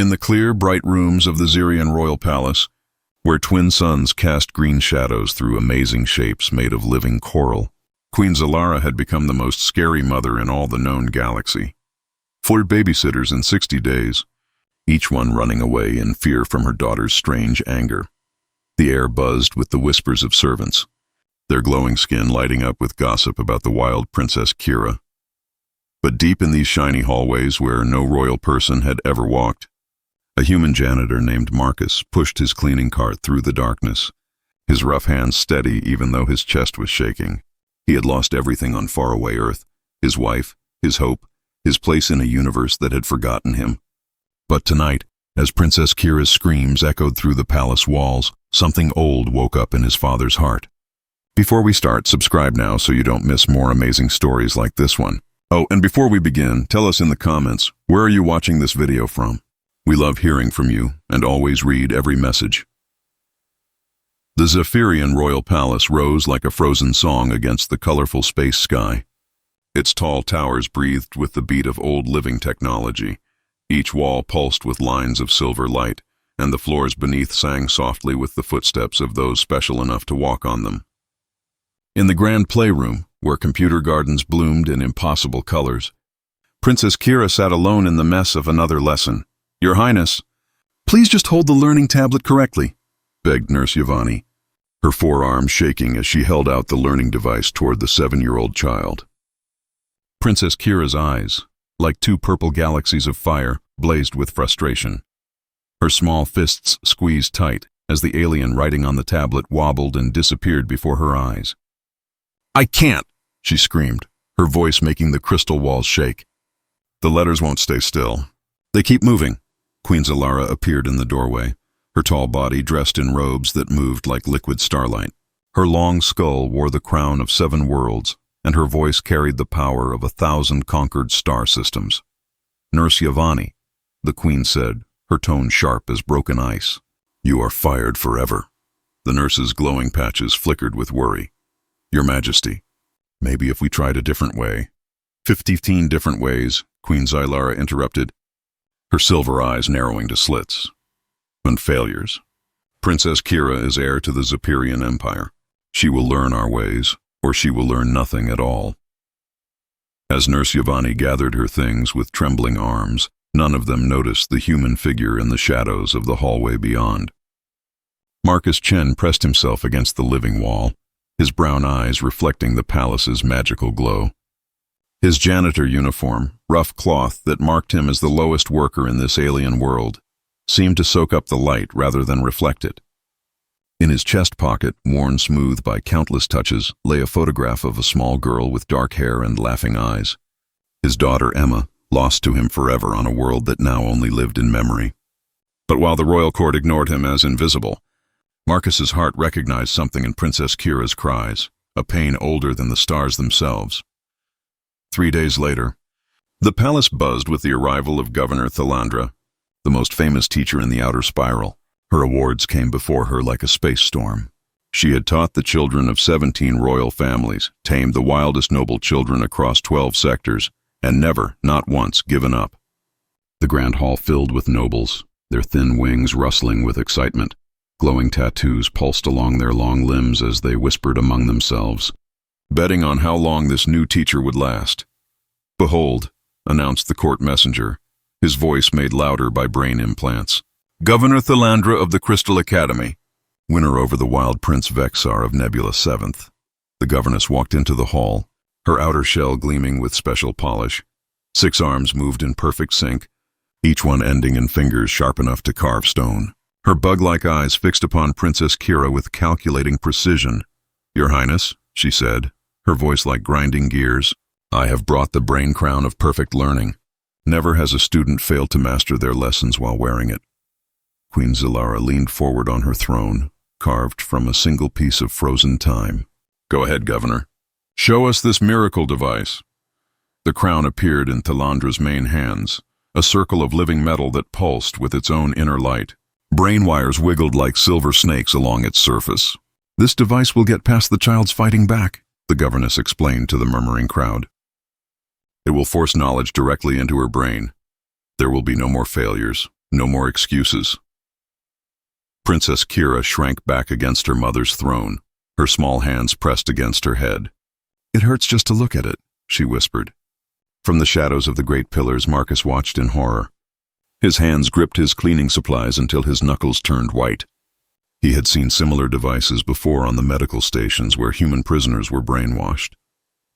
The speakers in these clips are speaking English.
In the clear, bright rooms of the Xerian royal palace, where twin suns cast green shadows through amazing shapes made of living coral, Queen Zalara had become the most scary mother in all the known galaxy. 4 babysitters in 60 days, each one running away in fear from her daughter's strange anger. The air buzzed with the whispers of servants, their glowing skin lighting up with gossip about the wild Princess Kira. But deep in these shiny hallways where no royal person had ever walked, a human janitor named Marcus pushed his cleaning cart through the darkness, his rough hands steady even though his chest was shaking. He had lost everything on faraway Earth, his wife, his hope, his place in a universe that had forgotten him. But tonight, as Princess Kira's screams echoed through the palace walls, something old woke up in his father's heart. Before we start, subscribe now so you don't miss more amazing stories like this one. Oh, and before we begin, tell us in the comments, where are you watching this video from? We love hearing from you and always read every message. The Zephyrian royal palace rose like a frozen song against the colorful space sky. Its tall towers breathed with the beat of old living technology. Each wall pulsed with lines of silver light, and the floors beneath sang softly with the footsteps of those special enough to walk on them. In the grand playroom, where computer gardens bloomed in impossible colors, Princess Kira sat alone in the mess of another lesson. "Your Highness, please just hold the learning tablet correctly," begged Nurse Yvonne, her forearm shaking as she held out the learning device toward the 7-year-old child. Princess Kira's eyes, like 2 purple galaxies of fire, blazed with frustration. Her small fists squeezed tight as the alien writing on the tablet wobbled and disappeared before her eyes. "I can't!" she screamed, her voice making the crystal walls shake. "The letters won't stay still. They keep moving." Queen Zalara appeared in the doorway, her tall body dressed in robes that moved like liquid starlight. Her long skull wore the crown of 7 worlds, and her voice carried the power of 1,000 conquered star systems. "Nurse Yvonne," the queen said, her tone sharp as broken ice. "You are fired forever." The nurse's glowing patches flickered with worry. "Your Majesty, maybe if we tried a different way." 15 different ways, Queen Zalara interrupted, her silver eyes narrowing to slits. "And failures. Princess Kira is heir to the Zephyrian Empire. She will learn our ways, or she will learn nothing at all." As Nurse Yvonne gathered her things with trembling arms, none of them noticed the human figure in the shadows of the hallway beyond. Marcus Chen pressed himself against the living wall, his brown eyes reflecting the palace's magical glow. His janitor uniform, rough cloth that marked him as the lowest worker in this alien world, seemed to soak up the light rather than reflect it. In his chest pocket, worn smooth by countless touches, lay a photograph of a small girl with dark hair and laughing eyes. His daughter Emma, lost to him forever on a world that now only lived in memory. But while the royal court ignored him as invisible, Marcus's heart recognized something in Princess Kira's cries, a pain older than the stars themselves. 3 days later, the palace buzzed with the arrival of Governor Thalandra, the most famous teacher in the outer spiral. Her awards came before her like a space storm. She had taught the children of 17 royal families, tamed the wildest noble children across 12 sectors, and never, not once, given up. The grand hall filled with nobles, their thin wings rustling with excitement. Glowing tattoos pulsed along their long limbs as they whispered among themselves, betting on how long this new teacher would last. "Behold," announced the court messenger, his voice made louder by brain implants. "Governor Thalandra of the Crystal Academy, winner over the wild Prince Vexar of Nebula 7th. The governess walked into the hall, her outer shell gleaming with special polish. 6 arms moved in perfect sync, each one ending in fingers sharp enough to carve stone. Her bug-like eyes fixed upon Princess Kira with calculating precision. "Your Highness," she said, her voice like grinding gears, "I have brought the brain crown of perfect learning. Never has a student failed to master their lessons while wearing it." Queen Zalara leaned forward on her throne, carved from a single piece of frozen time. "Go ahead, Governor. Show us this miracle device." The crown appeared in Thalandra's main hands, a circle of living metal that pulsed with its own inner light. Brain wires wiggled like silver snakes along its surface. "This device will get past the child's fighting back," the governess explained to the murmuring crowd. "It will force knowledge directly into her brain. There will be no more failures, No more excuses. Princess Kira shrank back against her mother's throne, her small hands pressed against her head. "It hurts just to look at it," she whispered. From the shadows of the great pillars, Marcus watched in horror. His hands gripped his cleaning supplies until his knuckles turned white. He had seen similar devices before on the medical stations where human prisoners were brainwashed.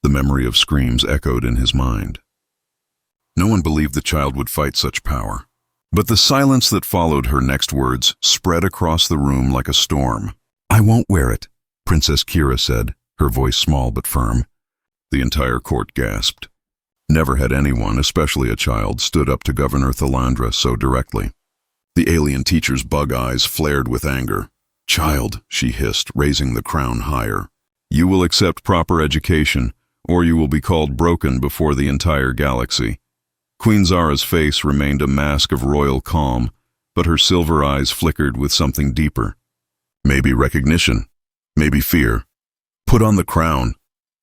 The memory of screams echoed in his mind. No one believed the child would fight such power. But the silence that followed her next words spread across the room like a storm. "I won't wear it," Princess Kira said, her voice small but firm. The entire court gasped. Never had anyone, especially a child, stood up to Governor Thalandra so directly. The alien teacher's bug eyes flared with anger. "Child," she hissed, raising the crown higher, "you will accept proper education, or you will be called broken before the entire galaxy." Queen Zara's face remained a mask of royal calm, but her silver eyes flickered with something deeper. Maybe recognition, maybe fear. "Put on the crown,"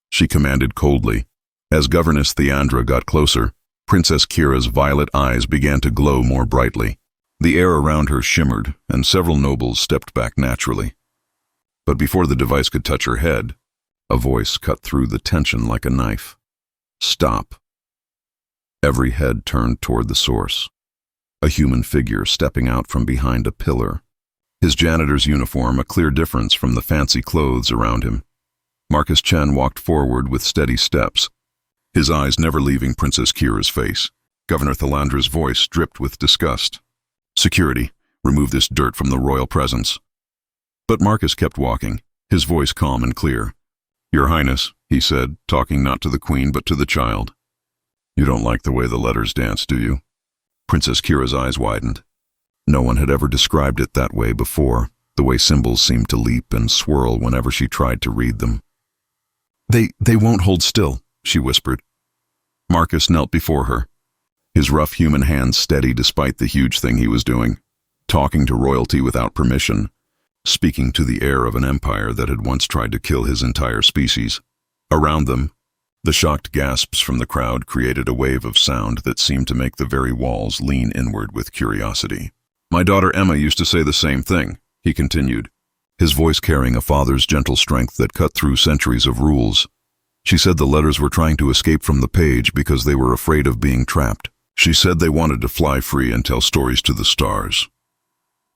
she commanded coldly. As Governess Thalandra got closer, Princess Kira's violet eyes began to glow more brightly. The air around her shimmered, and several nobles stepped back naturally. But before the device could touch her head, a voice cut through the tension like a knife. "Stop." Every head turned toward the source. A human figure stepping out from behind a pillar. His janitor's uniform a clear difference from the fancy clothes around him. Marcus Chen walked forward with steady steps, his eyes never leaving Princess Kira's face. Governor Thalandra's voice dripped with disgust. "Security, remove this dirt from the royal presence." But Marcus kept walking, his voice calm and clear. "Your Highness," he said, talking not to the queen but to the child. "You don't like the way the letters dance, do you?" Princess Kira's eyes widened. No one had ever described it that way before, the way symbols seemed to leap and swirl whenever she tried to read them. They won't hold still," she whispered. Marcus knelt before her, his rough human hands steady despite the huge thing he was doing, talking to royalty without permission, speaking to the heir of an empire that had once tried to kill his entire species. Around them, the shocked gasps from the crowd created a wave of sound that seemed to make the very walls lean inward with curiosity. "My daughter Emma used to say the same thing," he continued, his voice carrying a father's gentle strength that cut through centuries of rules. "She said the letters were trying to escape from the page because they were afraid of being trapped. She said they wanted to fly free and tell stories to the stars."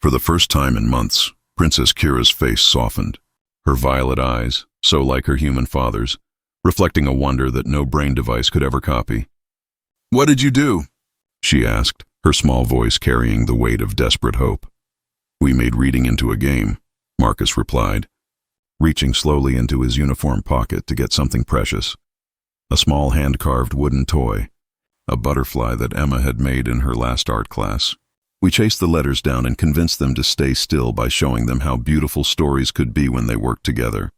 For the first time in months, Princess Kira's face softened, her violet eyes, so like her human father's, reflecting a wonder that no brain device could ever copy. "What did you do?" she asked, her small voice carrying the weight of desperate hope. "We made reading into a game," Marcus replied, reaching slowly into his uniform pocket to get something precious. A small hand-carved wooden toy, a butterfly that Emma had made in her last art class. "We chased the letters down and convinced them to stay still by showing them how beautiful stories could be when they worked together.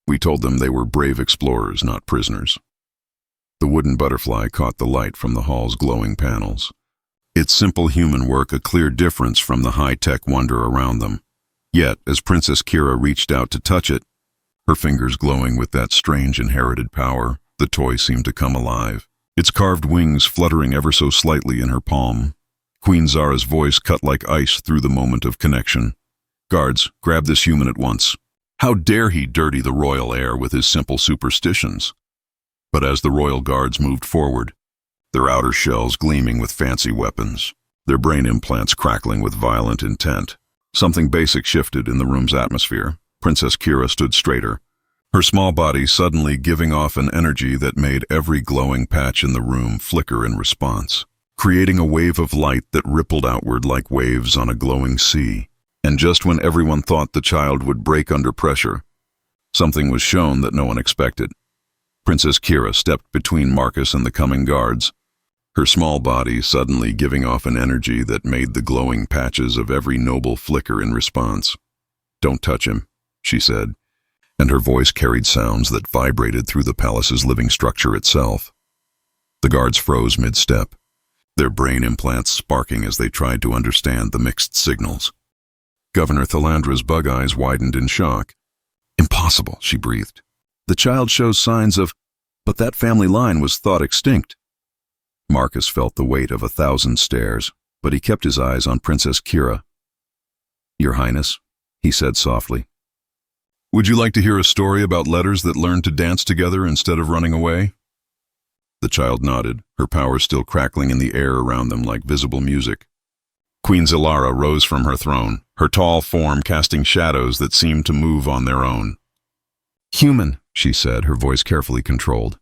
We told them they were brave explorers, not prisoners." The wooden butterfly caught the light from the hall's glowing panels. Its simple human work a clear difference from the high-tech wonder around them. Yet, as Princess Kira reached out to touch it, her fingers glowing with that strange inherited power, the toy seemed to come alive, its carved wings fluttering ever so slightly in her palm. Queen Zara's voice cut like ice through the moment of connection. "Guards, grab this human at once. How dare he dirty the royal air with his simple superstitions?" But as the royal guards moved forward, their outer shells gleaming with fancy weapons, their brain implants crackling with violent intent, something basic shifted in the room's atmosphere. Princess Kira stood straighter, her small body suddenly giving off an energy that made every glowing patch in the room flicker in response, creating a wave of light that rippled outward like waves on a glowing sea. And just when everyone thought the child would break under pressure, something was shown that no one expected. Princess Kira stepped between Marcus and the coming guards, her small body suddenly giving off an energy that made the glowing patches of every noble flicker in response. "Don't touch him," she said, and her voice carried sounds that vibrated through the palace's living structure itself. The guards froze mid-step, their brain implants sparking as they tried to understand the mixed signals. Governor Thalandra's bug eyes widened in shock. "Impossible," she breathed. "The child shows signs of—" but that family line was thought extinct. Marcus felt the weight of 1,000 stares, but he kept his eyes on Princess Kira. "Your Highness," he said softly. "Would you like to hear a story about letters that learned to dance together instead of running away?" The child nodded, her power still crackling in the air around them like visible music. Queen Zilara rose from her throne, her tall form casting shadows that seemed to move on their own. "Human," she said, her voice carefully controlled.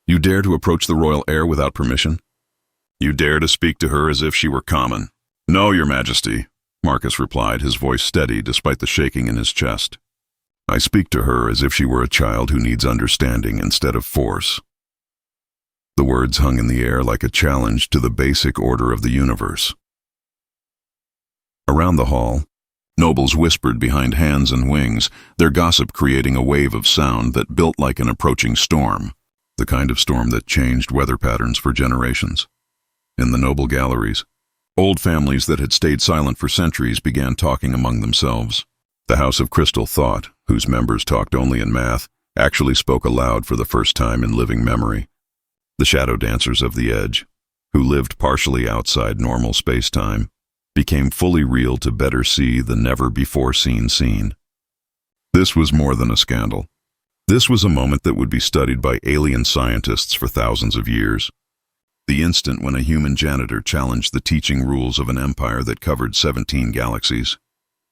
"You dare to approach the royal heir without permission? You dare to speak to her as if she were common?" "No, Your Majesty," Marcus replied, his voice steady despite the shaking in his chest. "I speak to her as if she were a child who needs understanding instead of force." The words hung in the air like a challenge to the basic order of the universe. Around the hall, nobles whispered behind hands and wings, their gossip creating a wave of sound that built like an approaching storm, the kind of storm that changed weather patterns for generations. In the noble galleries, old families that had stayed silent for centuries began talking among themselves. The House of Crystal Thought, whose members talked only in math, actually spoke aloud for the first time in living memory. The shadow dancers of the Edge, who lived partially outside normal space-time, became fully real to better see the never-before-seen scene. This was more than a scandal. This was a moment that would be studied by alien scientists for thousands of years. The instant when a human janitor challenged the teaching rules of an empire that covered 17 galaxies.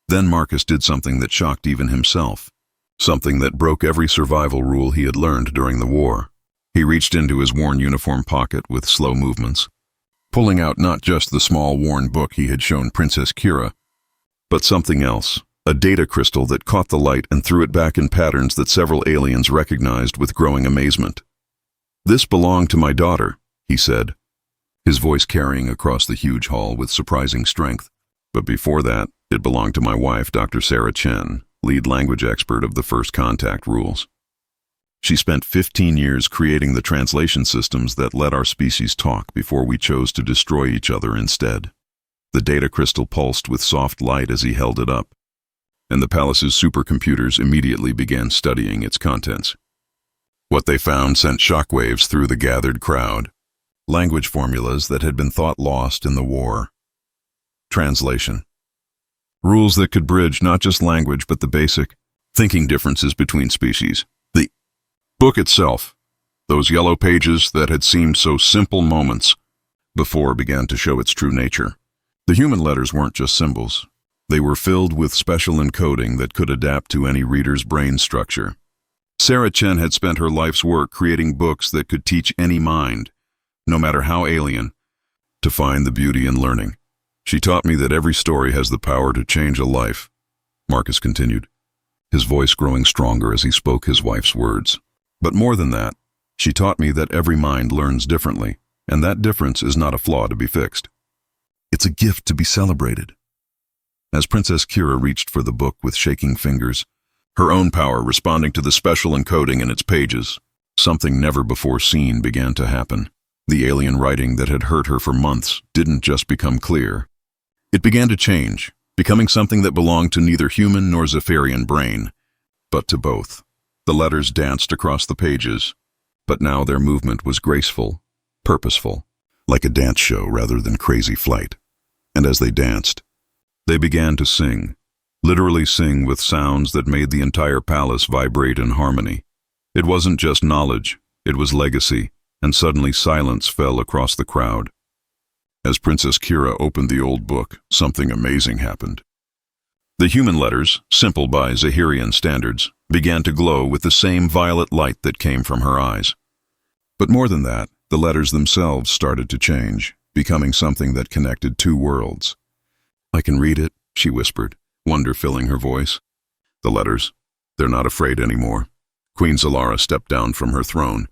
Then Marcus did something that shocked even himself, something that broke every survival rule he had learned during the war. He reached into his worn uniform pocket with slow movements, pulling out not just the small worn book he had shown Princess Kira, but something else, a data crystal that caught the light and threw it back in patterns that several aliens recognized with growing amazement. "This belonged to my daughter," he said, his voice carrying across the huge hall with surprising strength. "But before that, it belonged to my wife, Dr. Sarah Chen, lead language expert of the First Contact rules. She spent 15 years creating the translation systems that let our species talk before we chose to destroy each other instead." The data crystal pulsed with soft light as he held it up, and the palace's supercomputers immediately began studying its contents. What they found sent shockwaves through the gathered crowd. Language formulas that had been thought lost in the war. Translation. Rules that could bridge not just language but the basic thinking differences between species. The book itself, those yellow pages that had seemed so simple moments before, began to show its true nature. The human letters weren't just symbols. They were filled with special encoding that could adapt to any reader's brain structure. Sarah Chen had spent her life's work creating books that could teach any mind, no matter how alien, to find the beauty in learning. "She taught me that every story has the power to change a life," Marcus continued, his voice growing stronger as he spoke his wife's words. "But more than that, she taught me that every mind learns differently, and that difference is not a flaw to be fixed. It's a gift to be celebrated." As Princess Kira reached for the book with shaking fingers, her own power responding to the special encoding in its pages, something never before seen began to happen. The alien writing that had hurt her for months didn't just become clear. It began to change, becoming something that belonged to neither human nor Zephyrian brain, but to both. The letters danced across the pages, but now their movement was graceful, purposeful, like a dance show rather than crazy flight. And as they danced, they began to sing, literally sing with sounds that made the entire palace vibrate in harmony. It wasn't just knowledge, it was legacy, and suddenly silence fell across the crowd. As Princess Kira opened the old book, something amazing happened. The human letters, simple by Zahirian standards, began to glow with the same violet light that came from her eyes. But more than that, the letters themselves started to change, becoming something that connected two worlds. "I can read it," she whispered, wonder filling her voice. "The letters, they're not afraid anymore." Queen Zilara stepped down from her throne,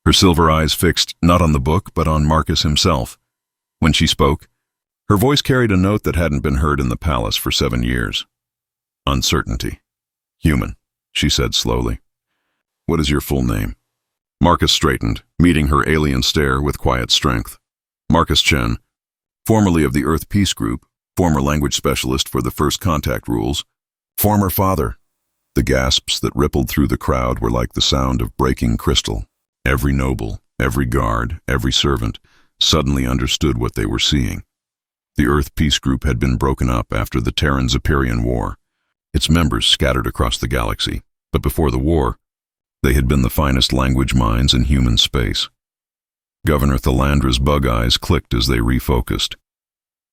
her silver eyes fixed not on the book but on Marcus himself. When she spoke, her voice carried a note that hadn't been heard in the palace for 7 years. "Uncertainty. Human," she said slowly. "What is your full name?" Marcus straightened, meeting her alien stare with quiet strength. "Marcus Chen, formerly of the Earth Peace Group, former language specialist for the First Contact rules, former father." The gasps that rippled through the crowd were like the sound of breaking crystal. Every noble, every guard, every servant suddenly understood what they were seeing. The Earth Peace Group had been broken up after the Terran-Zeperian War. Its members scattered across the galaxy, but before the war, they had been the finest language minds in human space. Governor Thalandra's bug eyes clicked as they refocused.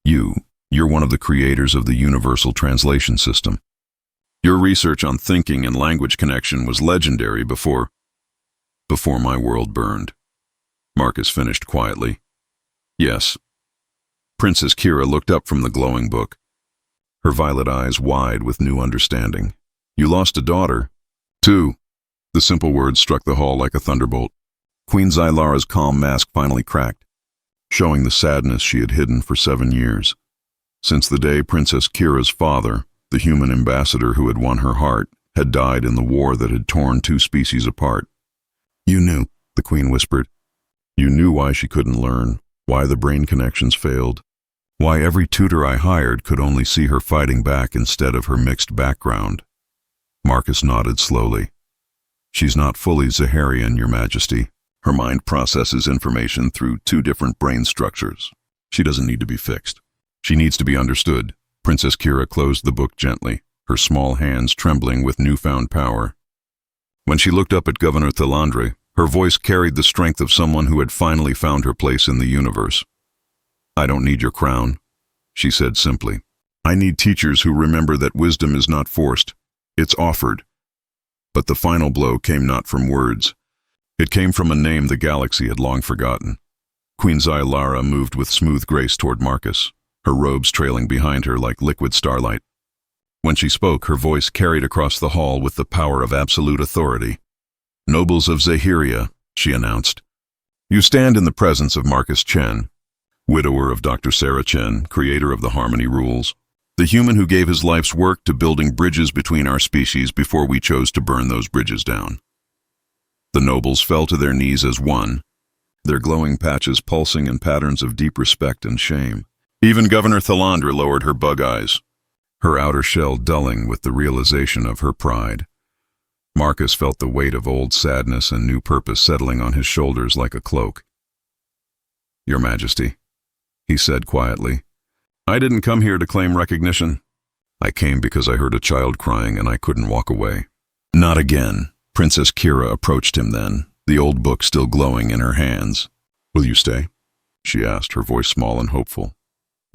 You're one of the creators of the Universal Translation System. Your research on thinking and language connection was legendary before my world burned. Marcus finished quietly. Yes. Princess Kira looked up from the glowing book, her violet eyes wide with new understanding. You lost a daughter. 2. The simple words struck the hall like a thunderbolt. Queen Xylara's calm mask finally cracked, showing the sadness she had hidden for 7 years. Since the day Princess Kira's father, the human ambassador who had won her heart, had died in the war that had torn 2 species apart. You knew, the queen whispered. You knew why she couldn't learn, why the brain connections failed, why every tutor I hired could only see her fighting back instead of her mixed background. Marcus nodded slowly. She's not fully Zaharian, Your Majesty. Her mind processes information through 2 different brain structures. She doesn't need to be fixed. She needs to be understood. Princess Kira closed the book gently, her small hands trembling with newfound power. When she looked up at Governor Thalandra, her voice carried the strength of someone who had finally found her place in the universe. I don't need your crown, she said simply. I need teachers who remember that wisdom is not forced, it's offered. But the final blow came not from words. It came from a name the galaxy had long forgotten. Queen Xylara moved with smooth grace toward Marcus, her robes trailing behind her like liquid starlight. When she spoke, her voice carried across the hall with the power of absolute authority. Nobles of Zahiria, she announced. You stand in the presence of Marcus Chen, widower of Dr. Sarah Chen, creator of the Harmony Rules, the human who gave his life's work to building bridges between our species before we chose to burn those bridges down. The nobles fell to their knees as one, their glowing patches pulsing in patterns of deep respect and shame. Even Governor Thalandra lowered her bug eyes, her outer shell dulling with the realization of her pride. Marcus felt the weight of old sadness and new purpose settling on his shoulders like a cloak. Your Majesty, he said quietly, I didn't come here to claim recognition. I came because I heard a child crying and I couldn't walk away. Not again. Princess Kira approached him then, the old book still glowing in her hands. Will you stay? She asked, her voice small and hopeful.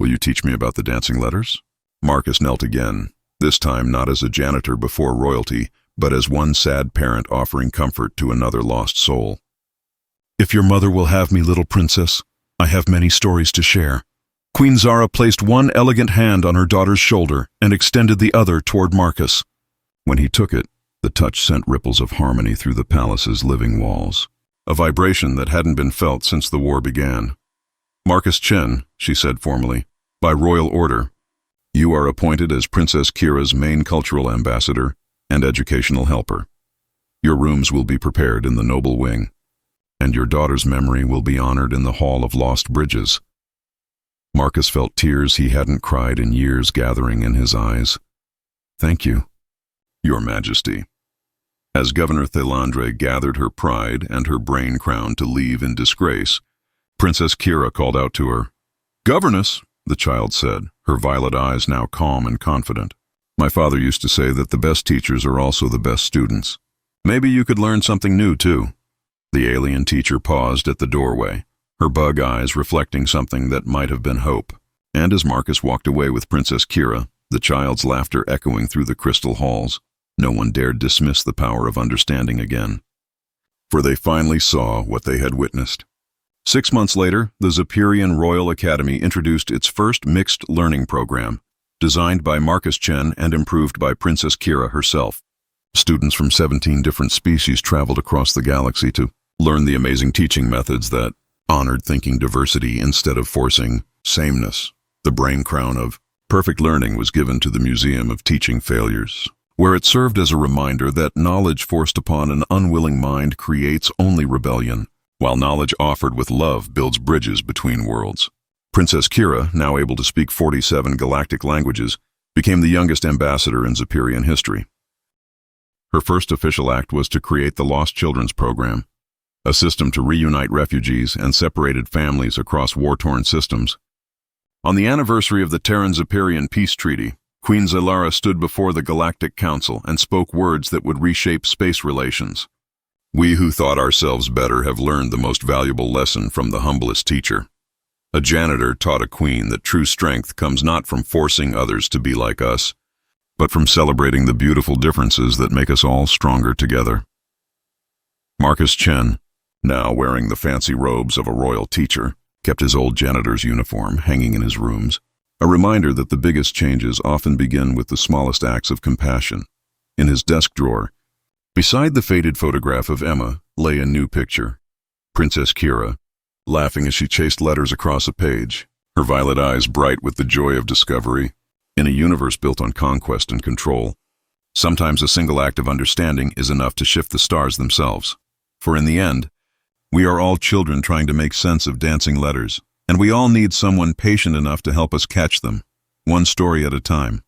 Will you teach me about the dancing letters? Marcus knelt again, this time not as a janitor before royalty, but as one sad parent offering comfort to another lost soul. If your mother will have me, little princess, I have many stories to share. Queen Zara placed one elegant hand on her daughter's shoulder and extended the other toward Marcus. When he took it, the touch sent ripples of harmony through the palace's living walls, a vibration that hadn't been felt since the war began. Marcus Chen, she said formally, by royal order, you are appointed as Princess Kira's main cultural ambassador and educational helper. Your rooms will be prepared in the noble wing, and your daughter's memory will be honored in the Hall of Lost Bridges. Marcus felt tears he hadn't cried in years gathering in his eyes. Thank you, Your Majesty. As Governor Thalandra gathered her pride and her brain crown to leave in disgrace, Princess Kira called out to her. Governess, the child said, her violet eyes now calm and confident. My father used to say that the best teachers are also the best students. Maybe you could learn something new, too. The alien teacher paused at the doorway, her bug eyes reflecting something that might have been hope. And as Marcus walked away with Princess Kira, the child's laughter echoing through the crystal halls, no one dared dismiss the power of understanding again. For they finally saw what they had witnessed. 6 months later, the Zeperian Royal Academy introduced its first mixed learning program, designed by Marcus Chen and improved by Princess Kira herself. Students from 17 different species traveled across the galaxy to learn the amazing teaching methods that honored thinking diversity instead of forcing sameness. The brain crown of perfect learning was given to the Museum of Teaching Failures, where it served as a reminder that knowledge forced upon an unwilling mind creates only rebellion, while knowledge offered with love builds bridges between worlds. Princess Kira, now able to speak 47 galactic languages, became the youngest ambassador in Zeperian history. Her first official act was to create the Lost Children's Program, a system to reunite refugees and separated families across war-torn systems. On the anniversary of the Terran-Zeperian peace treaty, Queen Zalara stood before the Galactic Council and spoke words that would reshape space relations. We who thought ourselves better have learned the most valuable lesson from the humblest teacher. A janitor taught a queen that true strength comes not from forcing others to be like us, but from celebrating the beautiful differences that make us all stronger together. Marcus Chen, now wearing the fancy robes of a royal teacher, kept his old janitor's uniform hanging in his rooms, a reminder that the biggest changes often begin with the smallest acts of compassion. In his desk drawer, beside the faded photograph of Emma, lay a new picture. Princess Kira, laughing as she chased letters across a page, her violet eyes bright with the joy of discovery. In a universe built on conquest and control, sometimes a single act of understanding is enough to shift the stars themselves. For in the end, we are all children trying to make sense of dancing letters, and we all need someone patient enough to help us catch them, one story at a time.